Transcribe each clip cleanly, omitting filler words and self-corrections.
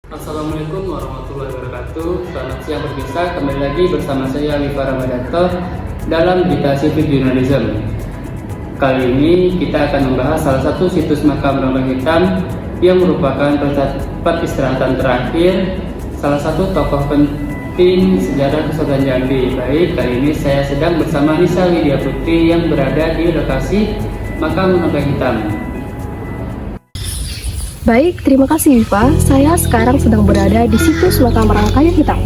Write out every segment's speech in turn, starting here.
Assalamualaikum warahmatullahi wabarakatuh. Selamat siang pemirsa, kembali lagi bersama saya Alifa Ramadanto dalam Berita Civic Journalism. Kali ini kita akan membahas salah satu situs makam Rongkai Hitam yang merupakan peristirahatan terakhir salah satu tokoh penting sejarah Kesultanan Jambi. Baik, kali ini saya sedang bersama Nisa Widya Putri yang berada di lokasi makam Rongkai Hitam. Baik, terima kasih Viva. Saya sekarang sedang berada di situs makam Rongkai Hitam,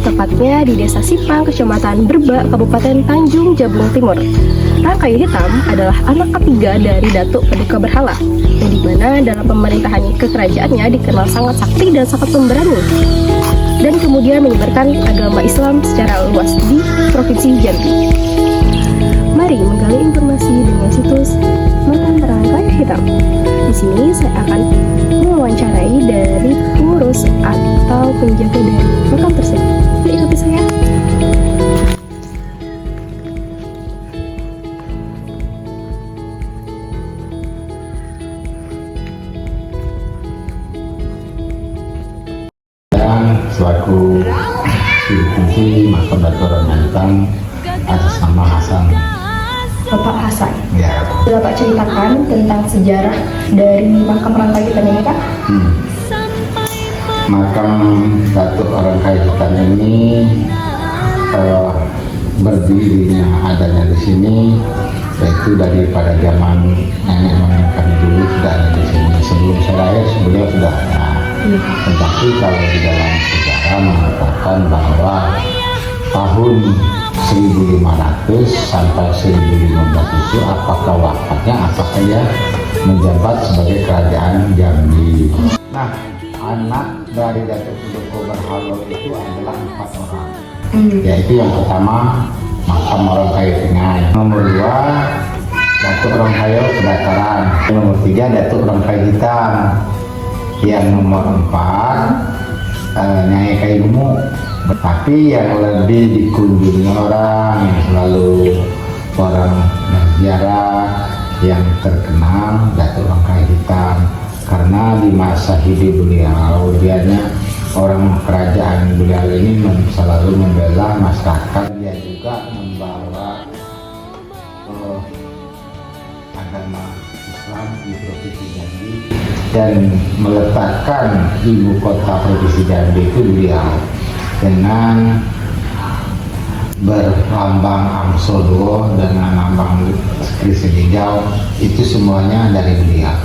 tepatnya di Desa Sipang, Kecamatan Berbak, Kabupaten Tanjung Jabung Timur. Rongkai Hitam adalah anak ketiga dari Datuk Paduka Berhala, yang dimana dalam pemerintahan kekerajaannya dikenal sangat sakti dan sangat pemberani, dan kemudian menyebarkan agama Islam secara luas di Provinsi Jambi. Mari menggali informasi dengan situs makam Rongkai Hitam. Di sini saya akan mewawancarai dari pengurus atau penjaga dari makam tersebut. Yuk ikuti saya. Selaku Divisi Makam Datuk Rongkai Hitam atas nama Hasan. Bapak Hasan, Ya. Bapak ceritakan tentang sejarah dari makam Rongkai Hitam ini, Pak. Makam Datuk Rongkai Hitam ini berdirinya adanya di sini yaitu daripada zaman nenek moyang kami dulu sudah ada di sini. Sebelum saya lahir beliau sudah ada. Tetapi kalau di dalam sejarah mengatakan bahwa tahun 1500 sampai 1015 itu apakah wafatnya, apakah dia menjabat sebagai kerajaan Jambi. Nah, anak dari Datuk Paduka Berhala itu adalah 4 orang. Yaitu yang pertama makam Rongkai Tengah, nomor 2 Datuk Rongkai Kedataran, nomor 3 Datuk Rongkai Hitam, yang nomor 4 Nyai Kaimu. Tapi yang lebih dikunjungi orang, yang selalu orang berziarah, yang terkenal Datuk Rongkai Hitam, karena di masa hidup beliau dianya orang kerajaan beliau ini selalu membela masyarakat. Dia juga membawa agama Islam di Provinsi Jambi dan meletakkan ibu kota Provinsi Jambi itu beliau dengan berlambang Amsodo dengan lambang Kristal Hijau, itu semuanya dari beliau.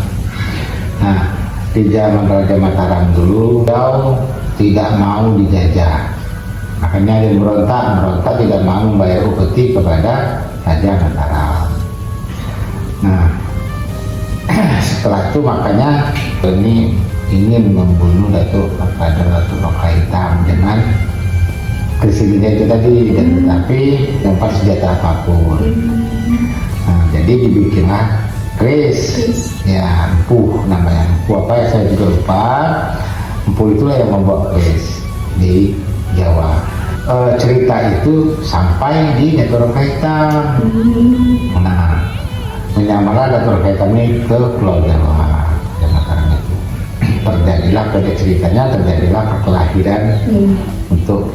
Nah, di zaman Raja Mataram dulu beliau tidak mau dijajah, makanya dia merontak tidak mau membayar upeti kepada Raja Mataram. Nah, setelah itu makanya ini ingin membunuh Datuk Rongkai Hitam dengan kesedihan itu tadi, dan tetapi tanpa senjata apapun. Nah, jadi dibikinlah kris, ya empuh namanya, empuh apa ya saya juga lupa. Empuh itulah yang membuat kris di Jawa. Cerita itu sampai di Datuk Rongkai Hitam. Nah, menyamalah Datuk Rongkai Hitam ini ke Pulau Jawa. Terjadilah pada ceritanya perkelahiran untuk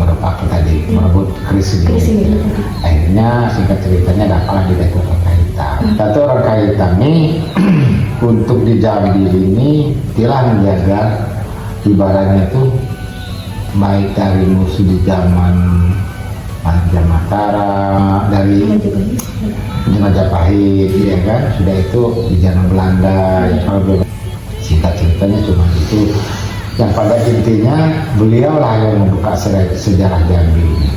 merebut keris ini. Akhirnya singkat ceritanya dapatlah di Datuk Rongkai Hitam. Datuk Rongkai Hitam ini untuk di Jambi ini telah menjaga ibaratnya itu baik dari musuh di zaman Raja Mataram, dari Majapahit, ya kan, sudah itu di zaman Belanda. Singkat ceritanya cuma itu. Yang pada intinya beliau lah yang membuka sejarah Jambi.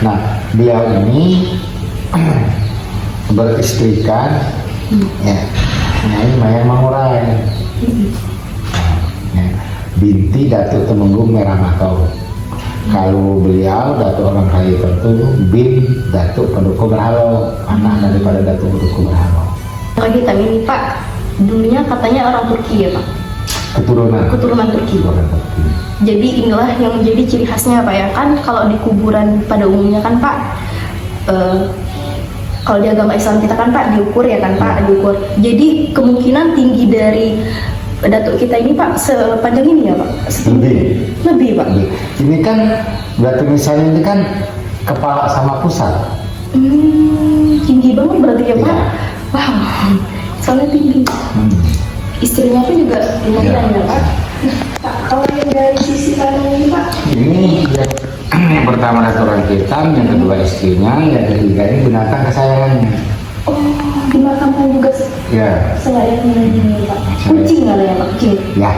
Nah, beliau ini beristrikan ya, Nyai Mayang Mangurai, binti Datuk Temenggung Merah Makau. Kalau beliau Datuk Rongkai Hitam itu bin Datuk Paduka Berhala, anak daripada Datuk Paduka Berhala. Rongkai Hitam ini, Pak, dulunya katanya orang Turki, ya Pak? Keturunan Turki. Jadi inilah yang menjadi ciri khasnya, Pak, ya kan. Kalau di kuburan pada umumnya kan, Pak, kalau di agama Islam kita kan, Pak, diukur ya kan, Pak, diukur. Jadi kemungkinan tinggi dari datuk kita ini Pak sepanjang ini ya Pak? Lebih Pak. Ini kan batu nisan ini kan kepala sama pusat. Tinggi banget berarti ya Pak? Iya. Wow, soalnya tinggi. Istrinya pun juga lumayan ya Pak. Pak, kalau yang dari sisi kanan ini Pak? Ini yang pertama datuk Rangkitan, yang kedua istrinya, yang ketiga ini binatang kesayangannya. Oh, dimakamkan juga Ya. sayangnya ini Pak. Kucing ada ya Pak? Kucing. Ya.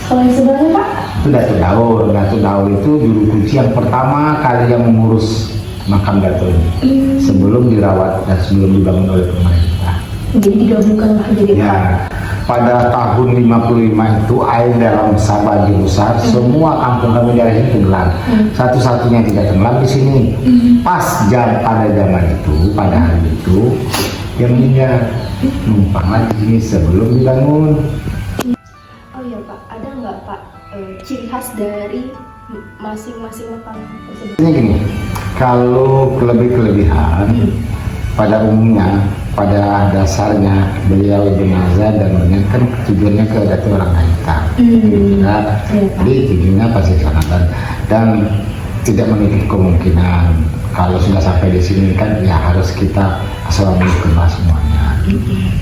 Kalau yang sebelahnya Pak? Itu Datuk Daul. Datuk Daul itu juru kunci yang pertama kali yang mengurus makam Datuk ini. Sebelum dirawat dan sebelum dibangun oleh pemerintah. Jadi digabungkan lah jadi Ya, pada tahun 55 itu air dalam Sabah besar, semua kampung kami daerah ini tenggelam. Satu-satunya tidak tenggelam di sini. Pas pada zaman itu, pada hari itu, yang meninggal numpang lagi di sini sebelum dibangun. Oh iya Pak, ada nggak Pak ciri khas dari masing-masing makam tersebut? Ini gini, kalau kelebihan pada umumnya, pada dasarnya beliau jenazah dan menyanyikan tujuannya ke Datuk Rangkaitan. Jadi tujuannya pasti sangat dan tidak menutup kemungkinan kalau sudah sampai di sini kan ya harus kita assalamualaikum semuanya.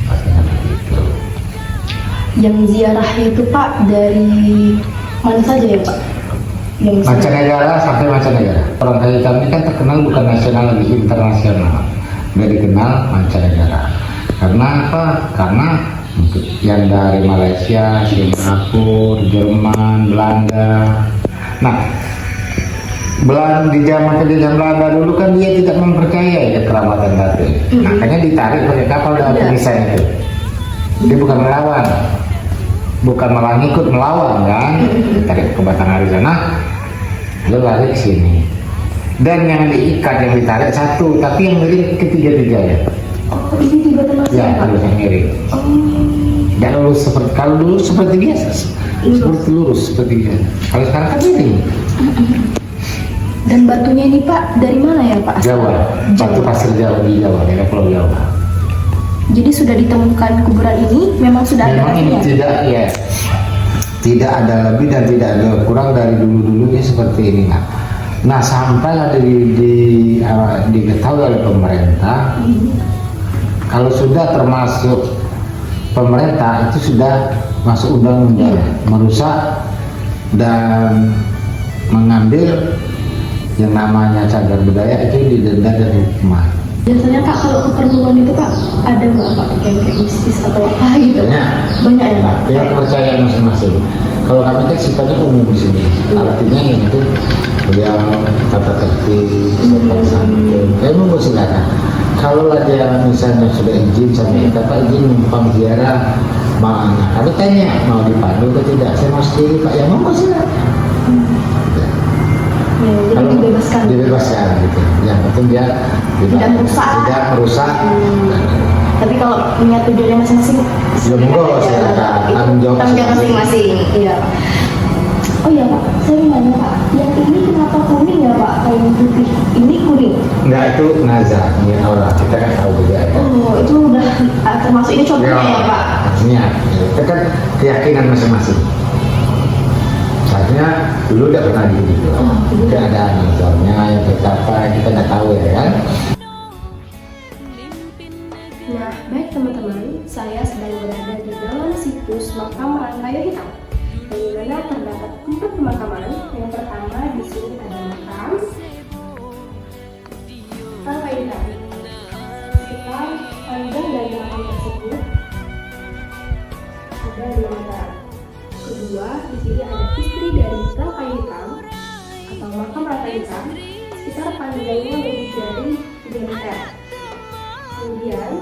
Pastinya begitu. Yang ziarahnya itu Pak dari mana saja ya Pak? Yang Mancanegara sampai mancanegara. Orang Rangkaitan ini kan terkenal bukan nasional lagi internasional. Nggak dikenal mancanegara. Karena apa? Karena yang dari Malaysia, Singapura, Jerman, Belanda. Nah, di zaman kejayaan Belanda dulu kan dia tidak mempercayai kekeramatan Datuk. Makanya ditarik pakai kapal Datuk Nisan itu. Dia bukan melawan, bukan malah ngikut melawan kan? Ditarik ke Batanghari sana, dia lari ke sini. Dan yang diikat, yang ditarik satu, tapi yang miring ketiga-tiga ya. Oh, ini tiga termasuk Ya, Pak? harus yang miring. Dan lurus seperti kalau dulu seperti biasa, seperti lurus seperti biasa. Kalau sekarang kan miring. Dan batunya ini Pak dari mana ya Pak? Jawa, batu pasir Jawa di Jawa, daerah Pulau Jawa. Jadi sudah ditemukan kuburan ini memang sudah ada Memang ini artinya? tidak ada lebih dan tidak ada kurang dari dulu-dulunya seperti ini. Nah, sampailah diketahui oleh pemerintah, kalau sudah termasuk pemerintah itu sudah masuk undang-undang merusak dan mengambil yang namanya cagar budaya itu didenda dan hukuman. Biasanya Pak kalau keperluan itu Pak ada nggak Pak kayak mistis atau apa gitu? Banyak ya Pak? Ya, kepercayaan masing-masing. Kalau kami kan sifatnya umum di sini. Artinya yang itu beliau tata tertib, sopan santun. Kayak mau silakan. Kalau ada misalnya sudah izin sama kita, Pak izin numpang ziarah, mana? Kami tanya mau dipandu atau tidak? Saya mau sendiri Pak. Ya mau silakan. Ya, jadi dibebaskan. Dibebaskan gitu. Yang penting dia Tidak merusak. Tidak merusak. Tapi kalau punya tujuannya masing-masing, Ya monggo silakan. Tanggung jawab masing-masing. Iya. Oh iya Pak, saya mau nanya Pak, yang ini kenapa kuning ya Pak? Kalau yang putih ini kuning. Enggak, itu nazar, ini aura. Kita kan tahu juga ya. Oh, itu udah termasuk ini contohnya ya Pak? Artinya, itu kan keyakinan masing-masing. Artinya dulu udah pernah gitu. Keadaan nazarnya yang betapa kita nggak tahu ya kan. Nah, baik teman-teman, saya sedang berada di dalam situs makam Rangkayo Hitam, di mana terdapat 4 pemakaman. Yang pertama di sini ada makam Rangkayo Hitam. Sekitar panjang dari makam tersebut ada 2 meter. Kedua, di sini ada istri dari Rangkayo Hitam atau makam Rangkayo Hitam. Sekitar panjangnya lebih dari 3 meter. Kemudian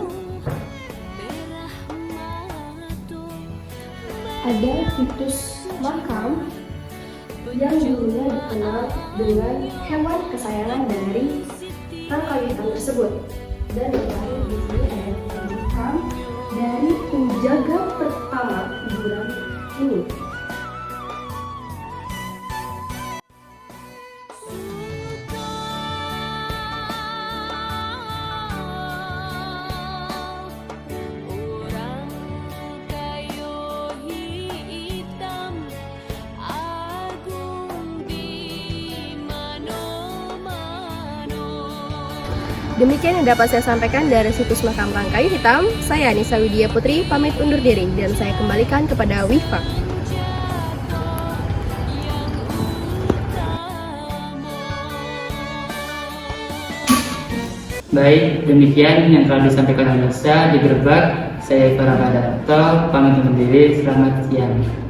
ada situs makam yang dulunya dikenal dengan hewan kesayangan dari Rangkayo Hitam tersebut. Dan yang terakhir di sini ada makam dari penjaga pertama kuburan ini. Demikian yang dapat saya sampaikan dari situs Makam Rangkai Hitam. Saya Anissa Widya Putri pamit undur diri dan saya kembalikan kepada Wifa. Baik, demikian yang telah disampaikan Anissa di Gerbak. Saya Farah Badarto, pamit undur diri. Selamat siang.